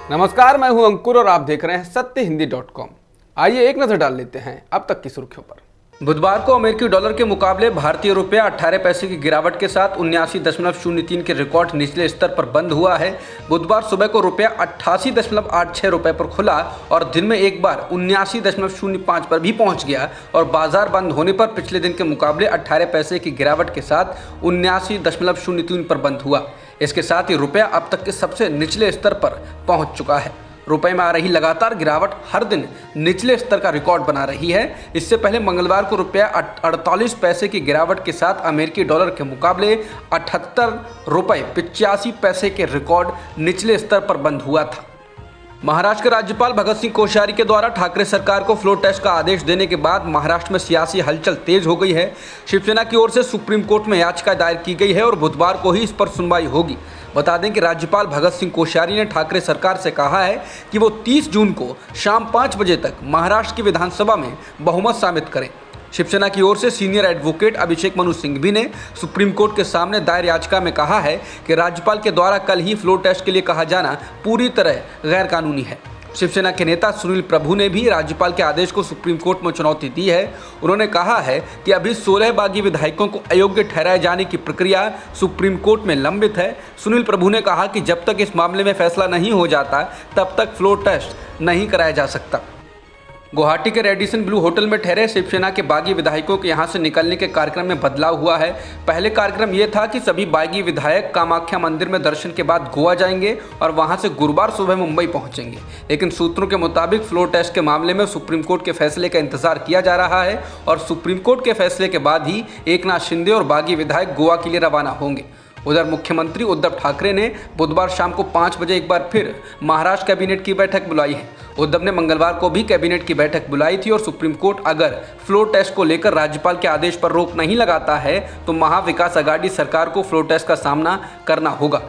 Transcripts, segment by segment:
नमस्कार, मैं हूं अंकुर और आप देख रहे हैं सत्यहिंदी.com। आइए एक नजर डाल लेते हैं अब तक की सुर्खियों पर। बुधवार को अमेरिकी डॉलर के मुकाबले भारतीय रुपया 18 पैसे की गिरावट के साथ 79.03 के रिकॉर्ड निचले स्तर पर बंद हुआ है। बुधवार सुबह को रुपया 88.86 रुपए पर खुला और दिन में एक बार 79.05 पर भी पहुंच गया और बाजार बंद होने पर पिछले दिन के मुकाबले 18 पैसे की गिरावट के साथ 79.03 पर बंद हुआ। इसके साथ ही रुपया अब तक के सबसे निचले स्तर पर पहुंच चुका है। रुपए में आ रही लगातार गिरावट हर दिन निचले स्तर का रिकॉर्ड बना रही है। इससे पहले मंगलवार को रुपया 48 पैसे की गिरावट के साथ अमेरिकी डॉलर के मुकाबले 78 रुपये 85 पैसे के रिकॉर्ड निचले स्तर पर बंद हुआ था। महाराष्ट्र के राज्यपाल भगत सिंह कोश्यारी के द्वारा ठाकरे सरकार को फ्लोर टेस्ट का आदेश देने के बाद महाराष्ट्र में सियासी हलचल तेज हो गई है। शिवसेना की ओर से सुप्रीम कोर्ट में याचिका दायर की गई है और बुधवार को ही इस पर सुनवाई होगी। बता दें कि राज्यपाल भगत सिंह कोश्यारी ने ठाकरे सरकार से कहा है कि वो 30 जून को शाम 5 बजे तक महाराष्ट्र की विधानसभा में बहुमत साबित करें। शिवसेना की ओर से सीनियर एडवोकेट अभिषेक मनु सिंघवी ने सुप्रीम कोर्ट के सामने दायर याचिका में कहा है कि राज्यपाल के द्वारा कल ही फ्लोर टेस्ट के लिए कहा जाना पूरी तरह गैरकानूनी है। शिवसेना के नेता सुनील प्रभु ने भी राज्यपाल के आदेश को सुप्रीम कोर्ट में चुनौती दी है। उन्होंने कहा है कि अभी 16 बागी विधायकों को अयोग्य ठहराए जाने की प्रक्रिया सुप्रीम कोर्ट में लंबित है। सुनील प्रभु ने कहा कि जब तक इस मामले में फैसला नहीं हो जाता तब तक फ्लोर टेस्ट नहीं कराया जा सकता। गुवाहाटी के रेडिसन ब्लू होटल में ठहरे शिवसेना के बागी विधायकों के यहां से निकलने के कार्यक्रम में बदलाव हुआ है। पहले कार्यक्रम यह था कि सभी बागी विधायक कामाख्या मंदिर में दर्शन के बाद गोवा जाएंगे और वहां से गुरुवार सुबह मुंबई पहुंचेंगे। लेकिन सूत्रों के मुताबिक फ्लोर टेस्ट के मामले में सुप्रीम कोर्ट के फैसले का इंतजार किया जा रहा है और सुप्रीम कोर्ट के फैसले के बाद ही एकनाथ शिंदे और बागी विधायक गोवा के लिए रवाना होंगे। उधर मुख्यमंत्री उद्धव ठाकरे ने बुधवार शाम को 5 बजे एक बार फिर महाराष्ट्र कैबिनेट की बैठक बुलाई है। उद्धव ने मंगलवार को भी कैबिनेट की बैठक बुलाई थी और सुप्रीम कोर्ट अगर फ्लोर टेस्ट को लेकर राज्यपाल के आदेश पर रोक नहीं लगाता है तो महाविकास अघाड़ी सरकार को फ्लोर टेस्ट का सामना करना होगा।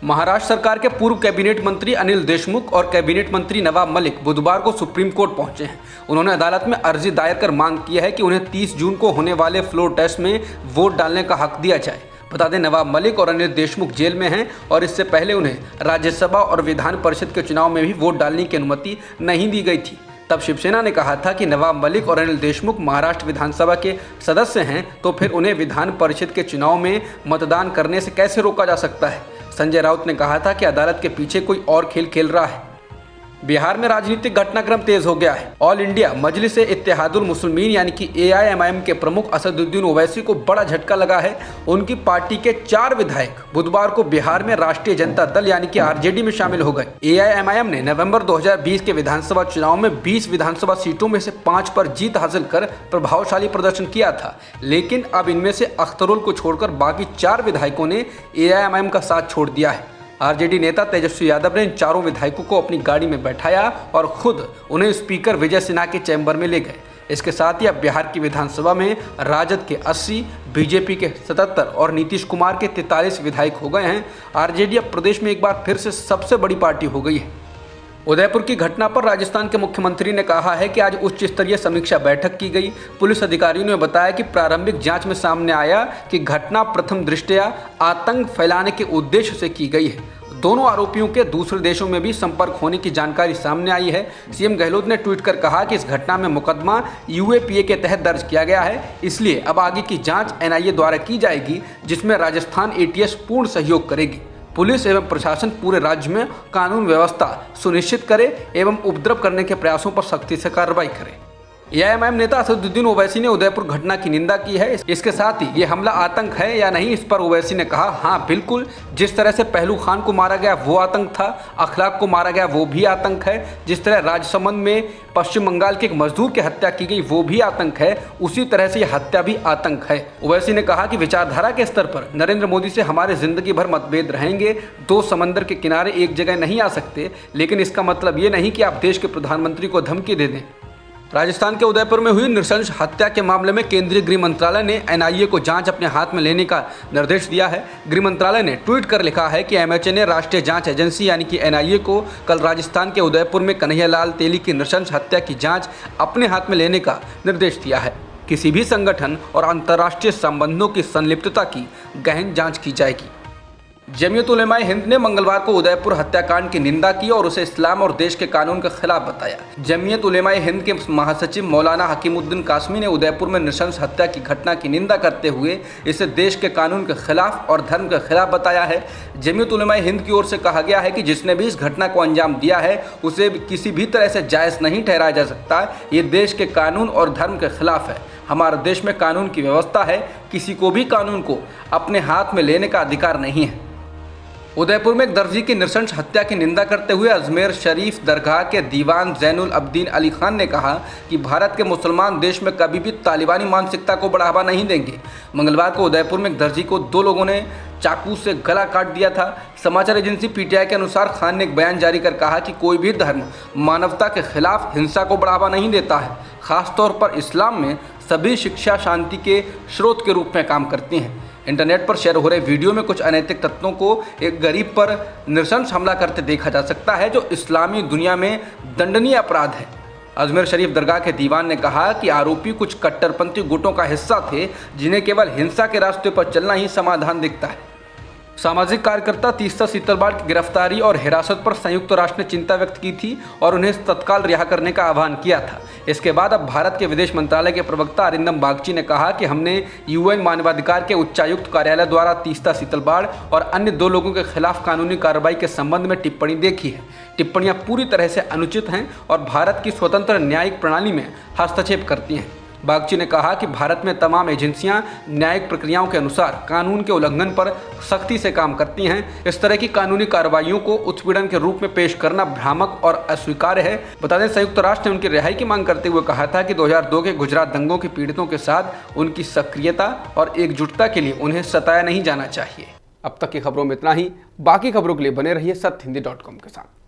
महाराष्ट्र सरकार के पूर्व कैबिनेट मंत्री अनिल देशमुख और कैबिनेट मंत्री नवाब मलिक बुधवार को सुप्रीम कोर्ट पहुंचे हैं। उन्होंने अदालत में अर्जी दायर कर मांग की है कि उन्हें 30 जून को होने वाले फ्लोर टेस्ट में वोट डालने का हक दिया जाए। बता दें, नवाब मलिक और अनिल देशमुख जेल में हैं और इससे पहले उन्हें राज्यसभा और विधान परिषद के चुनाव में भी वोट डालने की अनुमति नहीं दी गई थी। तब शिवसेना ने कहा था कि नवाब मलिक और अनिल देशमुख महाराष्ट्र विधानसभा के सदस्य हैं तो फिर उन्हें विधान परिषद के चुनाव में मतदान करने से कैसे रोका जा सकता है। संजय राउत ने कहा था कि अदालत के पीछे कोई और खेल खेल रहा है। बिहार में राजनीतिक घटनाक्रम तेज हो गया है। ऑल इंडिया मजलिस इत्तेहादुल मुस्लिमीन यानी कि AIMIM के प्रमुख असदुद्दीन ओवैसी को बड़ा झटका लगा है। उनकी पार्टी के 4 विधायक बुधवार को बिहार में राष्ट्रीय जनता दल यानी कि RJD में शामिल हो गए। AIMIM ने नवंबर 2020 के विधानसभा चुनाव में 20 विधानसभा सीटों में से 5 पर जीत हासिल कर प्रभावशाली प्रदर्शन किया था, लेकिन अब इनमें से अख्तरुल को छोड़कर बाकी 4 विधायकों ने AIMIM का साथ छोड़ दिया है। RJD नेता तेजस्वी यादव ने इन 4 विधायकों को अपनी गाड़ी में बैठाया और खुद उन्हें स्पीकर विजय सिन्हा के चैम्बर में ले गए। इसके साथ ही अब बिहार की विधानसभा में राजद के 80, बीजेपी के 77 और नीतीश कुमार के 43 विधायक हो गए हैं। RJD अब प्रदेश में एक बार फिर से सबसे बड़ी पार्टी हो गई है। उदयपुर की घटना पर राजस्थान के मुख्यमंत्री ने कहा है कि आज उच्च स्तरीय समीक्षा बैठक की गई। पुलिस अधिकारियों ने बताया कि प्रारंभिक जांच में सामने आया कि घटना प्रथम दृष्टया आतंक फैलाने के उद्देश्य से की गई है। दोनों आरोपियों के दूसरे देशों में भी संपर्क होने की जानकारी सामने आई है। सीएम गहलोत ने ट्वीट कर कहा कि इस घटना में मुकदमा UAPA के तहत दर्ज किया गया है, इसलिए अब आगे की जांच NIA द्वारा की जाएगी, जिसमें राजस्थान ATS पूर्ण सहयोग करेगी। पुलिस एवं प्रशासन पूरे राज्य में कानून व्यवस्था सुनिश्चित करे एवं उपद्रव करने के प्रयासों पर सख्ती से कार्रवाई करे। AIMIM नेता असदुद्दीन ओवैसी ने उदयपुर घटना की निंदा की है। इसके साथ ही ये हमला आतंक है या नहीं, इस पर ओवैसी ने कहा, हाँ बिल्कुल, जिस तरह से पहलू खान को मारा गया वो आतंक था, अखलाक को मारा गया वो भी आतंक है, जिस तरह राजसमंद में पश्चिम बंगाल के एक मजदूर की हत्या की गई वो भी आतंक है, उसी तरह से यह हत्या भी आतंक है। ओवैसी ने कहा कि विचारधारा के स्तर पर नरेंद्र मोदी से हमारे जिंदगी भर मतभेद रहेंगे। 2 समंदर के किनारे एक जगह नहीं आ सकते, लेकिन इसका मतलब ये नहीं कि आप देश के प्रधानमंत्री को धमकी दे दें। राजस्थान के उदयपुर में हुई नृशंस हत्या के मामले में केंद्रीय गृह मंत्रालय ने NIA को जांच अपने हाथ में लेने का निर्देश दिया है। गृह मंत्रालय ने ट्वीट कर लिखा है कि MHA ने राष्ट्रीय जांच एजेंसी यानी कि NIA को कल राजस्थान के उदयपुर में कन्हैयालाल तेली की नृशंस हत्या की जांच अपने हाथ में लेने का निर्देश दिया है। किसी भी संगठन और अंतर्राष्ट्रीय संबंधों की संलिप्तता की गहन जाँच की जाएगी। जमीयत उलेमाए हिंद ने मंगलवार को उदयपुर हत्याकांड की निंदा की और उसे इस्लाम और देश के कानून के खिलाफ बताया। जमीयत उलेमाए हिंद के महासचिव मौलाना हकीमुद्दीन कासमी ने उदयपुर में नृशंस हत्या की घटना की निंदा करते हुए इसे देश के कानून के खिलाफ और धर्म के खिलाफ बताया है। जमीयत उलेमाए हिंद की ओर से कहा गया है कि जिसने भी इस घटना को अंजाम दिया है उसे किसी भी तरह से जायज़ नहीं ठहराया जा सकता। ये देश के कानून और धर्म के खिलाफ है। हमारे देश में कानून की व्यवस्था है, किसी को भी कानून को अपने हाथ में लेने का अधिकार नहीं है। उदयपुर में एक दर्जी की नृशंस हत्या की निंदा करते हुए अजमेर शरीफ दरगाह के दीवान जैनुल अब्दीन अली खान ने कहा कि भारत के मुसलमान देश में कभी भी तालिबानी मानसिकता को बढ़ावा नहीं देंगे। मंगलवार को उदयपुर में एक दर्जी को 2 लोगों ने चाकू से गला काट दिया था। समाचार एजेंसी पीटीआई के अनुसार खान ने एक बयान जारी कर कहा कि कोई भी धर्म मानवता के खिलाफ हिंसा को बढ़ावा नहीं देता है। खासतौर पर इस्लाम में सभी शिक्षा शांति के स्रोत के रूप में काम करती हैं। इंटरनेट पर शेयर हो रहे वीडियो में कुछ अनैतिक तत्वों को एक गरीब पर नृशंस हमला करते देखा जा सकता है, जो इस्लामी दुनिया में दंडनीय अपराध है। अजमेर शरीफ दरगाह के दीवान ने कहा कि आरोपी कुछ कट्टरपंथी गुटों का हिस्सा थे, जिन्हें केवल हिंसा के रास्ते पर चलना ही समाधान दिखता है। सामाजिक कार्यकर्ता तीस्ता सीतलवाड़ की गिरफ्तारी और हिरासत पर संयुक्त राष्ट्र ने चिंता व्यक्त की थी और उन्हें तत्काल रिहा करने का आह्वान किया था। इसके बाद अब भारत के विदेश मंत्रालय के प्रवक्ता अरिंदम बागची ने कहा कि हमने यूएन मानवाधिकार के उच्चायुक्त कार्यालय द्वारा तीस्ता सीतलवाड़ और अन्य 2 लोगों के खिलाफ कानूनी कार्रवाई के संबंध में टिप्पणी देखी है। टिप्पणियां पूरी तरह से अनुचित हैं और भारत की स्वतंत्र न्यायिक प्रणाली में हस्तक्षेप करती हैं। बागची ने कहा कि भारत में तमाम एजेंसियां न्यायिक प्रक्रियाओं के अनुसार कानून के उल्लंघन पर सख्ती से काम करती हैं। इस तरह की कानूनी कार्रवाइयों को उत्पीड़न के रूप में पेश करना भ्रामक और अस्वीकार्य है। बता दें, संयुक्त राष्ट्र ने उनकी रिहाई की मांग करते हुए कहा था कि 2002 के गुजरात दंगों के पीड़ितों के साथ उनकी सक्रियता और एकजुटता के लिए उन्हें सताया नहीं जाना चाहिए। अब तक की खबरों में इतना ही। बाकी खबरों के लिए बने रहिए सत्यहिंदी.com के साथ।